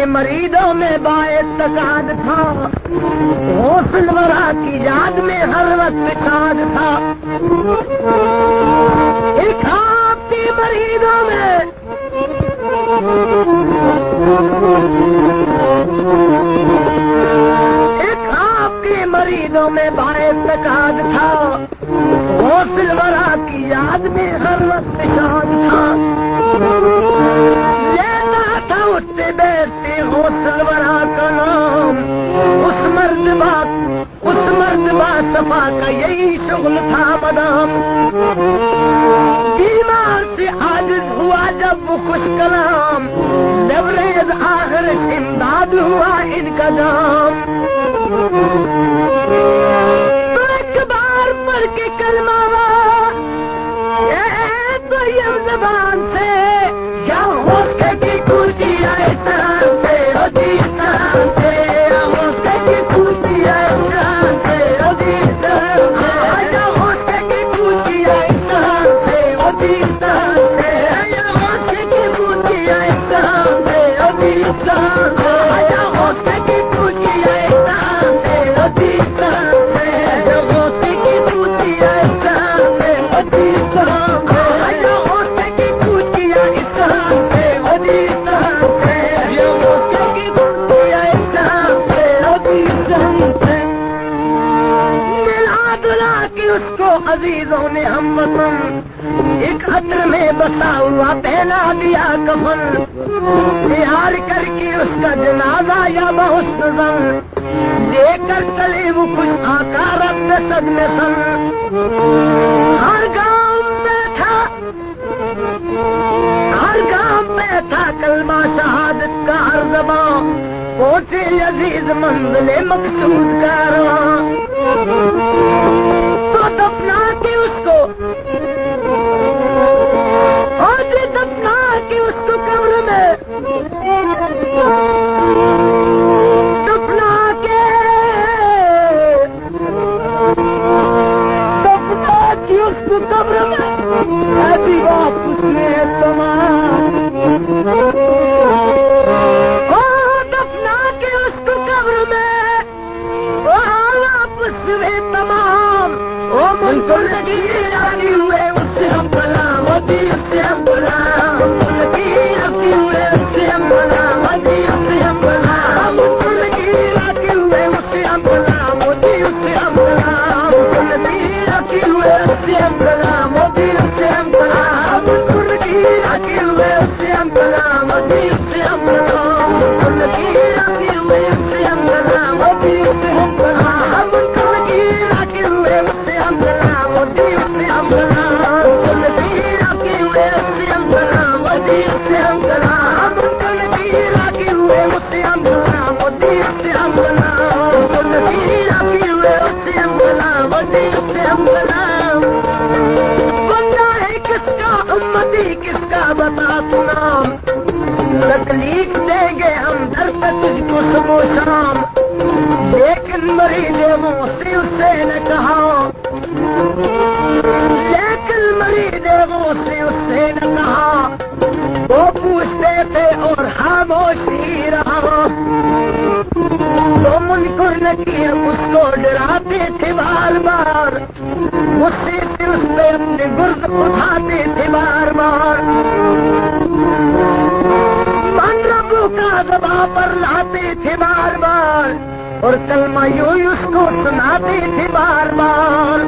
मरीदों में बायस तकाद था, हौसल वरा की याद में हर वक्त शाद था। एक आपके मरीदों में एक आपके मरीजों में बाएतकाद था, वो सिलवरा की याद में हर वक्त शाद था। लेता था उससे बैठते हो सिलवरा का नाम, उस मर्दबा सफा का यही शुगल था बदाम। बीमार से आजिज हुआ जब वो खुश कलाम, लबरेज आखिर इमदाद हुआ इनका दाम। तो एक बार पढ़ के कलमा तो ये जबान से क्या होके की कुर्सी आए तरह से होती तरह से, होके की कुर्सी आए तरह से होती तरह से, क्या होके की कुर्सी आए तरह से होती तरह से, होके की कुर्सी आए तरह से होती तरह से, क्या होके की कुर्सी आए तरह से होती तरह से, होके की कुर्सी आए तरह से होती तरह से। उसको अजीजों ने हम वतन एक अत्र में बसा हुआ पहना दिया कफन, प्यार करके उसका जनाजा या बहुत सजन, लेकर चले वो कुछ आकार अपने सदमे सन। हर गांव में था कलमा शहादत का हर ज़बान, पहुंचे अजीज मंजिले मकसूद कारवां। तो दफना के उसको दफना के उसको कब्र में दफना के उसको कब्र में अभी वापस में तमाम। दफना के उसको कब्र में वापस में तमाम। वो मुझको लगी हुए उससे हम बना मोदी, उससे हम बना लगी हुए उससे हम बना मोदी, उससे हम बना मुझको लगी हुए उससे हम बना मोदी, उससे हम बना लगी हुए उससे हम बना मोदी, उससे हम बना मुझको लगी हुए उससे हम बना मोदी, उससे हम बना मुझको लगी हुए उससे हम बना मोदी, उससे हम बना मुझको लगी हुए उससे हम बना मोदी, उससे हम बना लगी हुए उससे हम बना मोदी, उससे हम बना मुझको लगी हुए उससे हम बना मोदी, उससे हम बना लगी हुए उससे हम बना मोदी, उससे हम बना। बंदा है किसका उम्मती किसका बता तू नाम, तकलीफ देंगे हम दर पे तुझको सुबह शाम, लेकिन मरीजों से उससे न कहा, लेकिन मरीजों से उससे न कहा। वो पूछते थे और खामोशी रहा, तो मुनकुर न किया उसको डराते थे बार बार, गुस्से से उस पे अपने गुर्द उठाते थे बार बार। मन रबू का दबा पर लाते थे बार बार, और कलमा यूं उसको सुनाते थे बार बार।